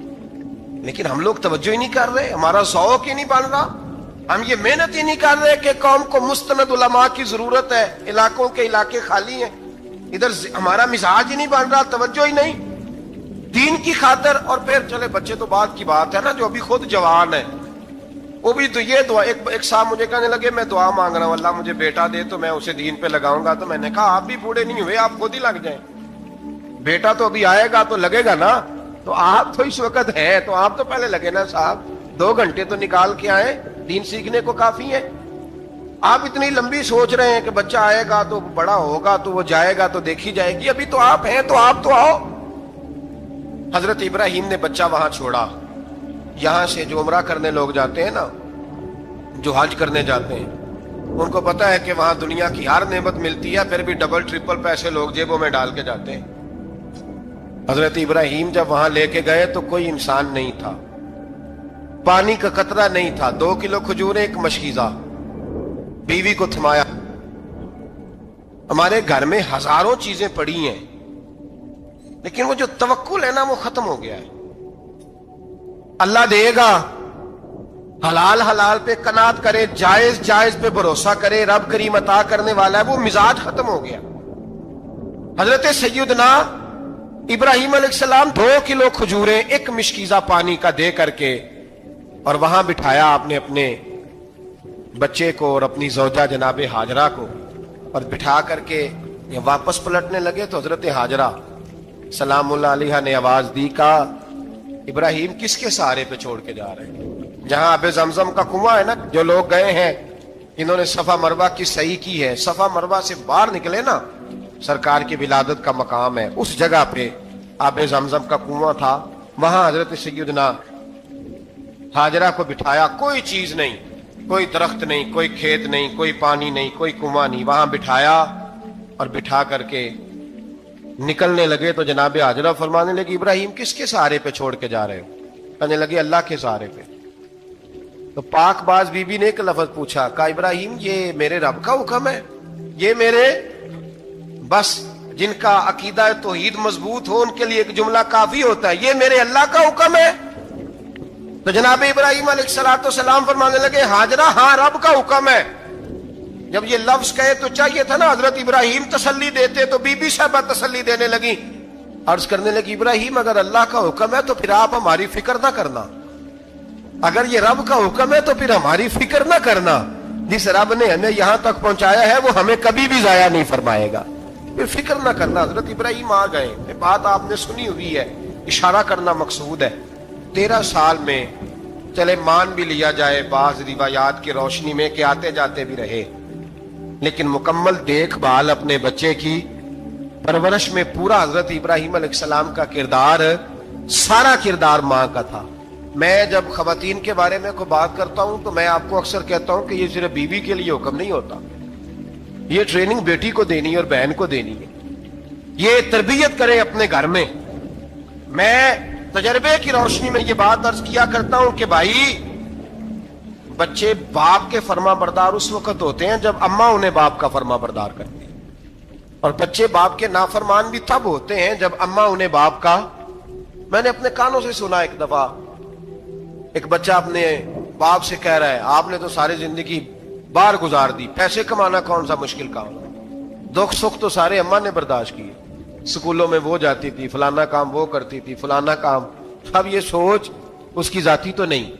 لیکن ہم لوگ توجہ ہی نہیں کر رہے، ہمارا ذوق ہی نہیں بن رہا، ہم یہ محنت ہی نہیں کر رہے کہ قوم کو مستند علماء کی ضرورت ہے، علاقوں کے علاقے خالی ہیں، ادھر ہمارا مزاج ہی نہیں بن رہا، توجہ ہی نہیں دین کی خاطر۔ اور پھر چلے بچے تو بعد کی بات ہے نا، جو ابھی خود جوان ہے وہ بھی تو یہ دعا، ایک صاحب مجھے کہنے لگے میں دعا مانگ رہا ہوں اللہ مجھے بیٹا دے تو میں اسے دین پہ لگاؤں گا، تو میں نے کہا آپ بھی بوڑھے نہیں ہوئے، آپ خود ہی لگ جائیں، بیٹا تو ابھی آئے گا تو لگے گا نا، تو آپ تو اس وقت ہے تو آپ تو پہلے لگے نا صاحب، 2 گھنٹے تو نکال کے آئے، دین سیکھنے کو کافی ہے۔ آپ اتنی لمبی سوچ رہے ہیں کہ بچہ آئے گا تو بڑا ہوگا تو وہ جائے گا تو دیکھی جائے گی، ابھی تو آپ ہیں تو آپ تو آؤ۔ حضرت ابراہیم نے بچہ وہاں چھوڑا۔ یہاں سے جو عمرہ کرنے لوگ جاتے ہیں نا، جو حج کرنے جاتے ہیں، ان کو پتا ہے کہ وہاں دنیا کی ہر نعمت ملتی ہے، پھر بھی ڈبل ٹرپل پیسے لوگ جیبوں میں ڈال کے جاتے ہیں۔ حضرت ابراہیم جب وہاں لے کے گئے تو کوئی انسان نہیں تھا، پانی کا قطرہ نہیں تھا، 2 کلو کھجوریں، 1 مشکیزہ، بیوی کو تھمایا۔ ہمارے گھر میں ہزاروں چیزیں پڑی ہیں، لیکن وہ جو توکل ہے نا وہ ختم ہو گیا ہے۔ اللہ دے گا، حلال حلال پہ قناعت کرے، جائز جائز پہ بھروسہ کرے، رب کریم عطا کرنے والا ہے، وہ مزاج ختم ہو گیا۔ حضرت سیدنا ابراہیم علیہ السلام 2 کلو کھجوریں، 1 مشکیزہ پانی کا دے کر کے، اور وہاں بٹھایا آپ نے اپنے بچے کو اور اپنی زوجہ جناب ہاجرہ کو، اور بٹھا کر کے یہ واپس پلٹنے لگے تو حضرت ہاجرہ سلام اللہ علیہ نے آواز دی، کہا ابراہیم کس کے سہارے پہ چھوڑ کے جا رہے ہیں؟ جہاں آب زمزم کا کنواں ہے نا، جو لوگ گئے ہیں انہوں نے صفا مروہ کی صحیح کی ہے، صفا مروہ سے باہر نکلے نا، سرکار کی ولادت کا مقام ہے، اس جگہ پہ آب زمزم کا کنواں تھا، وہاں حضرت سیدنا ہاجرہ کو بٹھایا، کوئی چیز نہیں، کوئی درخت نہیں، کوئی کھیت نہیں، کوئی پانی نہیں، کوئی کنواں نہیں، وہاں بٹھایا اور بٹھا کر کے نکلنے لگے تو جناب ہاجرہ فرمانے لگی ابراہیم کس کے سہارے پہ چھوڑ کے جا رہے ہو؟ کہنے لگے اللہ کے سہارے پہ۔ تو پاک باز بی بی نے ایک لفظ پوچھا، کہا ابراہیم یہ میرے رب کا حکم ہے، یہ میرے بس جن کا عقیدہ توحید مضبوط ہو ان کے لیے ایک جملہ کافی ہوتا ہے، یہ میرے اللہ کا حکم ہے؟ تو جناب ابراہیم علیہ السلام فرمانے لگے ہاجرہ ہاں رب کا حکم ہے۔ جب یہ لفظ کہے تو چاہیے تھا نا حضرت ابراہیم تسلی دیتے، تو بی بی صاحبہ تسلی دینے لگی، عرض کرنے لگی ابراہیم اگر اللہ کا حکم ہے تو پھر آپ ہماری فکر نہ کرنا، اگر یہ رب کا حکم ہے تو پھر ہماری فکر نہ کرنا، جس رب نے ہمیں یہاں تک پہنچایا ہے وہ ہمیں کبھی بھی ضائع نہیں فرمائے گا، پھر فکر نہ کرنا۔ حضرت ابراہیم آ گئے، یہ بات آپ نے سنی ہوئی ہے، اشارہ کرنا مقصود ہے۔ 13 سال میں چلے مان بھی لیا جائے بعض روایات کی روشنی میں کہ آتے جاتے بھی رہے، لیکن مکمل دیکھ بھال اپنے بچے کی پرورش میں پورا حضرت ابراہیم علیہ السلام کا کردار، سارا کردار ماں کا تھا۔ میں جب خواتین کے بارے میں کوئی بات کرتا ہوں تو میں آپ کو اکثر کہتا ہوں کہ یہ صرف بیوی کے لیے حکم نہیں ہوتا، یہ ٹریننگ بیٹی کو دینی ہے اور بہن کو دینی ہے، یہ تربیت کریں اپنے گھر میں۔ میں تجربے کی روشنی میں یہ بات عرض کیا کرتا ہوں کہ بھائی بچے باپ کے فرما بردار اس وقت ہوتے ہیں جب اماں انہیں باپ کا فرما بردار کرتی ہیں، اور بچے باپ کے نافرمان بھی تب ہوتے ہیں جب اماں انہیں باپ کا۔ میں نے اپنے کانوں سے سنا ایک دفعہ ایک بچہ اپنے باپ سے کہہ رہا ہے آپ نے تو ساری زندگی باہر گزار دی، پیسے کمانا کون سا مشکل کام، دکھ سکھ تو سارے اماں نے برداشت کیے، سکولوں میں وہ جاتی تھی، فلانا کام وہ کرتی تھی، فلانا کام۔ اب یہ سوچ اس کی ذاتی تو نہیں،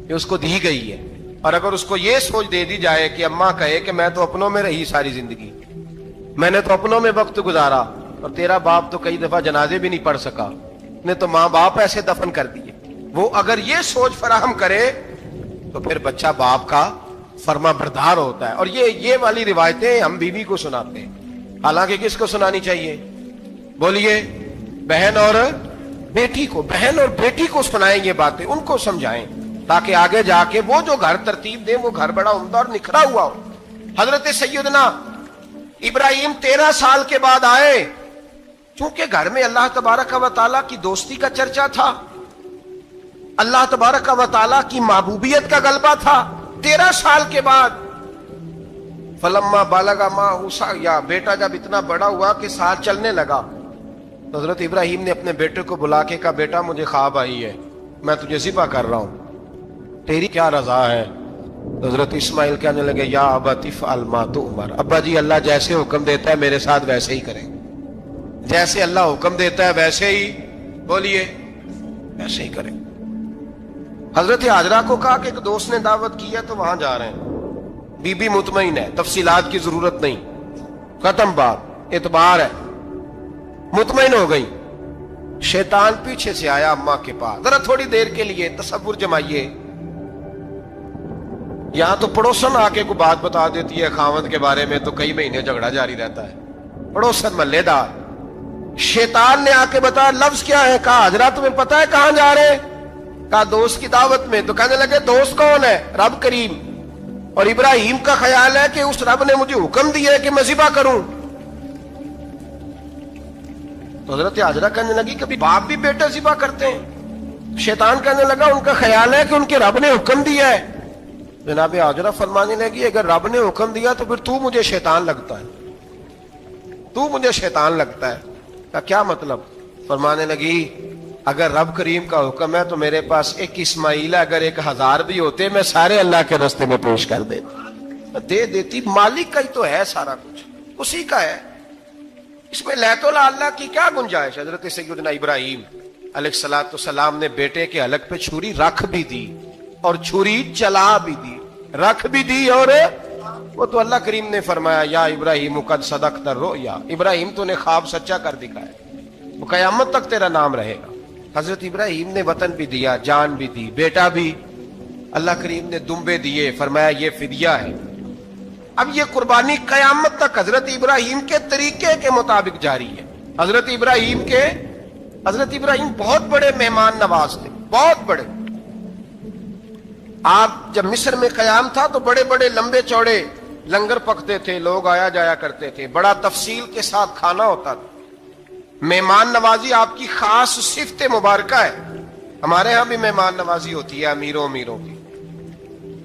یہ اس کو دی گئی ہے، اور اگر اس کو یہ سوچ دے دی جائے کہ اماں کہے کہ میں تو اپنوں میں رہی ساری زندگی، میں نے تو اپنوں میں وقت گزارا، اور تیرا باپ تو کئی دفعہ جنازے بھی نہیں پڑھ سکا، نے تو ماں باپ ایسے دفن کر دیے، وہ اگر یہ سوچ فراہم کرے تو پھر بچہ باپ کا فرما بردار ہوتا ہے۔ اور یہ والی روایتیں ہم بیوی کو سناتے ہیں، حالانکہ کس کو سنانی چاہیے؟ بولیے، بہن اور بیٹی کو، بہن اور بیٹی کو سنائیں یہ باتیں، ان کو سمجھائیں تاکہ آگے جا کے وہ جو گھر ترتیب دے وہ گھر بڑا عمدہ اور نکھرا ہوا ہو۔ حضرت سیدنا ابراہیم 13 سال کے بعد آئے، چونکہ گھر میں اللہ تبارک و تعالیٰ کی دوستی کا چرچا تھا، اللہ تبارک و تعالیٰ کی محبوبیت کا غلبہ تھا۔ 13 سال کے بعد فلما بالغ معہ السعی، بیٹا جب اتنا بڑا ہوا کہ ساتھ چلنے لگا، تو حضرت ابراہیم نے اپنے بیٹے کو بلا کے کہا بیٹا مجھے خواب آئی ہے، میں تجھے ذبح کر رہا ہوں، تیری کیا رضا ہے؟ تو حضرت اسماعیل کہنے لگے یا ابت افعل ما تؤمر، ابا جی اللہ جیسے حکم دیتا ہے میرے ساتھ ویسے ہی کریں، جیسے اللہ حکم دیتا ہے ویسے ہی بولیے، ویسے ہی کریں۔ حضرت حاجرہ کو کہا کہ ایک دوست نے دعوت کی ہے تو وہاں جا رہے ہیں، بی بی مطمئن ہے، تفصیلات کی ضرورت نہیں، ختم بات، اعتبار ہے، مطمئن ہو گئی۔ شیطان پیچھے سے آیا اماں کے پاس، ذرا تھوڑی دیر کے لیے تصور جمائیے، یہاں تو پڑوسن آ کے کوئی بات بتا دیتی ہے خاوند کے بارے میں تو کئی مہینے جھگڑا جاری رہتا ہے، پڑوسن محلے دار۔ شیطان نے آ کے بتایا لفظ کیا ہے؟ کہا حاجرہ تمہیں پتا ہے کہاں جا رہے ہیں؟ کہا دوست کی دعوت میں۔ تو کہنے لگے دوست کون ہے؟ رب کریم، اور ابراہیم کا خیال ہے کہ اس رب نے مجھے حکم دیا ہے کہ میں ذبح کروں۔ تو حضرت حاجرہ کہنے لگی کبھی باپ بھی بیٹا ذبح کرتے ہیں؟ شیطان کہنے لگا ان کا خیال ہے کہ ان کے رب نے حکم دیا ہے۔ جناب حاجرہ فرمانے لگی اگر رب نے حکم دیا تو پھر تو مجھے شیطان لگتا ہے، تو مجھے شیطان لگتا ہے۔ کا کیا مطلب؟ فرمانے لگی اگر رب کریم کا حکم ہے تو میرے پاس ایک اسماعیل ہے، اگر 1000 بھی ہوتے میں سارے اللہ کے راستے میں پیش کر دے دیتی، مالک کا ہی تو ہے سارا کچھ، اسی کا ہے، اس میں لیت اللہ کی کیا گنجائش؟ حضرت سیدنا ابراہیم علیہ السلام نے بیٹے کے حلق پہ چھری رکھ بھی دی اور چھری چلا بھی دی، رکھ بھی دی، اور وہ تو اللہ کریم نے فرمایا یا ابراہیم قد صدقت الرؤیا، ابراہیم تو نے خواب سچا کر دکھایا، وہ قیامت تک تیرا نام رہے گا۔ حضرت ابراہیم نے وطن بھی دیا، جان بھی دی، بیٹا بھی، اللہ کریم نے دمبے دیے، فرمایا یہ فدیہ ہے۔ اب یہ قربانی قیامت تک حضرت ابراہیم کے طریقے کے مطابق جاری ہے۔ حضرت ابراہیم بہت بڑے مہمان نواز تھے، بہت بڑے۔ آپ جب مصر میں قیام تھا تو بڑے بڑے لمبے چوڑے لنگر پکتے تھے، لوگ آیا جایا کرتے تھے، بڑا تفصیل کے ساتھ کھانا ہوتا تھا۔ مہمان نوازی آپ کی خاص صفت مبارکہ ہے، ہمارے ہاں بھی مہمان نوازی ہوتی ہے امیروں کی،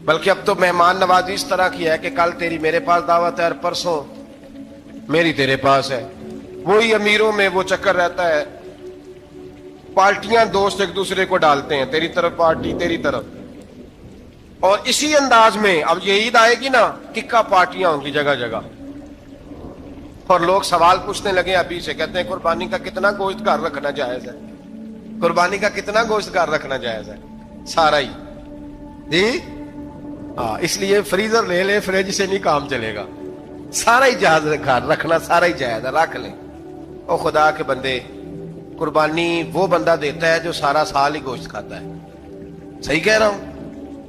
بلکہ اب تو مہمان نوازی اس طرح کی ہے کہ کل تیری میرے پاس دعوت ہے اور پرسوں میری تیرے پاس ہے، وہی امیروں میں وہ چکر رہتا ہے، پارٹیاں دوست ایک دوسرے کو ڈالتے ہیں، تیری طرف پارٹی تیری طرف، اور اسی انداز میں اب یہ عید آئے گی نا ٹکا پارٹیاں ہوں گی جگہ جگہ، اور لوگ سوال پوچھنے لگے ابھی سے، کہتے ہیں قربانی کا کتنا گوشت گھر رکھنا جائز ہے؟ قربانی کا کتنا گوشت گھر رکھنا جائز ہے؟ سارا ہی جی ہاں، اس لیے فریزر لے لے، فریج سے نہیں کام چلے گا، سارا ہی جہاز گھر رکھنا سارا ہی جائز ہے، رکھ لیں۔ او خدا کے بندے، قربانی وہ بندہ دیتا ہے جو سارا سال ہی گوشت کھاتا ہے، صحیح کہہ رہا ہوں؟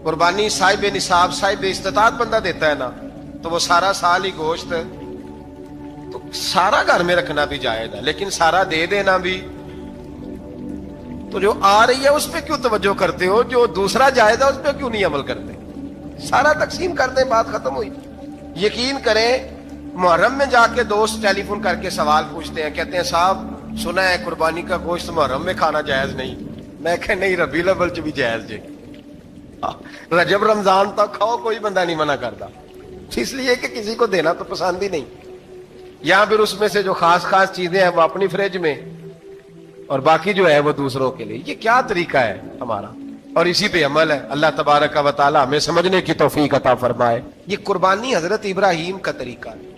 قربانی صاحب نصاب صاحب استطاعت بندہ دیتا ہے نا، تو وہ سارا سال ہی گوشت، تو سارا گھر میں رکھنا بھی جائز ہے، لیکن سارا دے دینا بھی، تو جو آ رہی ہے اس پہ کیوں توجہ کرتے ہو؟ جو دوسرا جائز ہے اس پہ کیوں نہیں عمل کرتے؟ سارا تقسیم کر دیں، بات ختم ہوئی۔ یقین کریں محرم میں جا کے دوست ٹیلی فون کر کے سوال پوچھتے ہیں، کہتے ہیں صاحب سنا ہے قربانی کا گوشت محرم میں کھانا جائز نہیں، میں کہ نہیں ربیع الاول چ بھی جائز جی، رجب رمضان تک کھاؤ، کوئی بندہ نہیں منع کرتا، اس لیے کہ کسی کو دینا تو پسند ہی نہیں، یا پھر اس میں سے جو خاص خاص چیزیں ہیں وہ اپنی فریج میں اور باقی جو ہے وہ دوسروں کے لیے۔ یہ کیا طریقہ ہے ہمارا؟ اور اسی پہ عمل ہے۔ اللہ تبارک و تعالی ہمیں سمجھنے کی توفیق عطا فرمائے۔ یہ قربانی حضرت ابراہیم کا طریقہ ہے۔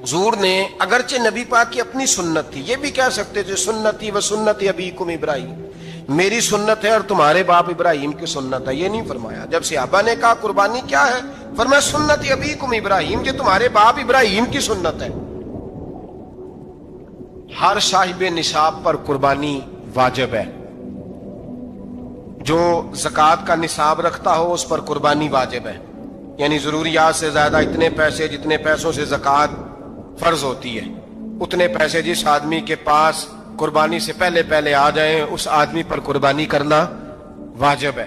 حضور نے اگرچہ نبی پاک کی اپنی سنت تھی، یہ بھی کہہ سکتے تھے سنتی و سنت ابیکم ابراہیم، میری سنت ہے اور تمہارے باپ ابراہیم کی سنت ہے، یہ نہیں فرمایا۔ جب صحابہ نے کہا قربانی کیا ہے، فرمایا سنت ابیکم ابراہیم، یہ تمہارے باپ ابراہیم کی سنت ہے۔ ہر صاحب نصاب پر قربانی واجب ہے، جو زکوٰۃ کا نصاب رکھتا ہو اس پر قربانی واجب ہے، یعنی ضروریات سے زیادہ اتنے پیسے، جتنے پیسوں سے زکوٰۃ فرض ہوتی ہے اتنے پیسے جس آدمی کے پاس قربانی سے پہلے آ جائیں اس آدمی پر قربانی کرنا واجب ہے۔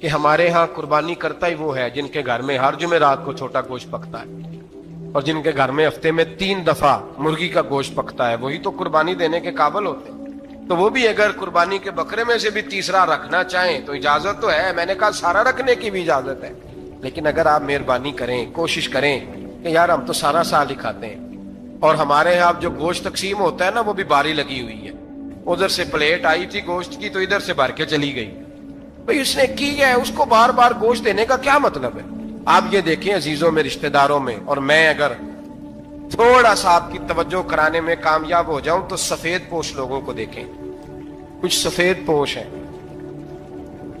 کہ ہمارے ہاں قربانی کرتا ہی وہ ہے جن کے گھر میں ہر جمعرات کو چھوٹا گوشت پکتا ہے، اور جن کے گھر میں ہفتے میں 3 دفعہ مرغی کا گوشت پکتا ہے، وہی تو قربانی دینے کے قابل ہوتے ہیں۔ تو وہ بھی اگر قربانی کے بکرے میں سے بھی تیسرا رکھنا چاہیں تو اجازت تو ہے، میں نے کہا سارا رکھنے کی بھی اجازت ہے، لیکن اگر آپ مہربانی کریں، کوشش کریں کہ یار ہم تو سارا سال ہی کھاتے ہیں، اور ہمارے یہاں جو گوشت تقسیم ہوتا ہے نا وہ بھی باری لگی ہوئی ہے، ادھر سے پلیٹ آئی تھی گوشت کی تو ادھر سے بھر کے چلی گئی، بھئی اس نے کی ہے، اس کو بار بار گوشت دینے کا کیا مطلب ہے؟ آپ یہ دیکھیں عزیزوں میں، رشتہ داروں میں، اور میں اگر تھوڑا سا آپ کی توجہ کرانے میں کامیاب ہو جاؤں تو سفید پوش لوگوں کو دیکھیں، کچھ سفید پوش ہیں،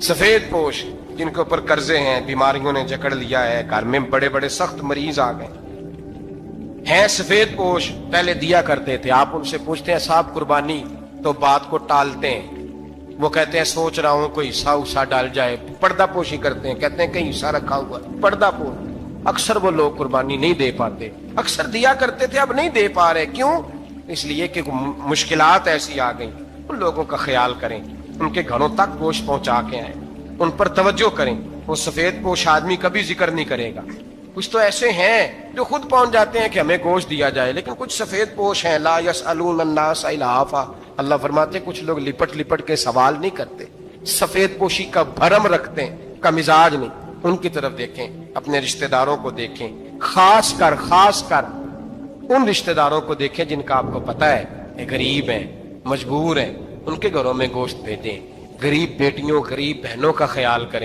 سفید پوش جن کے اوپر قرضے ہیں، بیماریوں نے جکڑ لیا ہے، گھر میں بڑے بڑے سخت مریض آ گئے ہیں، سفید پوش پہلے دیا کرتے تھے، آپ ان سے پوچھتے ہیں صاحب قربانی، تو بات کو ٹالتے ہیں، وہ کہتے ہیں سوچ رہا ہوں کوئی حصہ اسا ڈال جائے، پردہ پوشی کرتے ہیں، کہتے ہیں کہیں حصہ رکھا ہوا، پردہ پوش۔ اکثر وہ لوگ قربانی نہیں دے پاتے، اکثر دیا کرتے تھے اب نہیں دے پا رہے، کیوں؟ اس لیے کہ مشکلات ایسی آ گئیں۔ ان لوگوں کا خیال کریں، ان کے گھروں تک گوشت پہنچا کے آئیں، ان پر توجہ کریں۔ وہ سفید پوش آدمی کبھی ذکر نہیں کرے گا، کچھ تو ایسے ہیں جو خود پہنچ جاتے ہیں کہ ہمیں گوشت دیا جائے، لیکن کچھ سفید پوش ہیں لا یسألون الناس الہافا، اللہ فرماتے ہیں کچھ لوگ لپٹ لپٹ کے سوال نہیں کرتے، سفید پوشی کا بھرم رکھتے ہیں، کا مزاج نہیں۔ ان کی طرف دیکھیں، اپنے رشتہ داروں کو دیکھیں، خاص کر ان رشتہ داروں کو دیکھیں جن کا آپ کو پتہ ہے کہ غریب ہیں، مجبور ہیں، ان کے گھروں میں گوشت بھیجیں، غریب بیٹیوں غریب بہنوں کا خیال کریں۔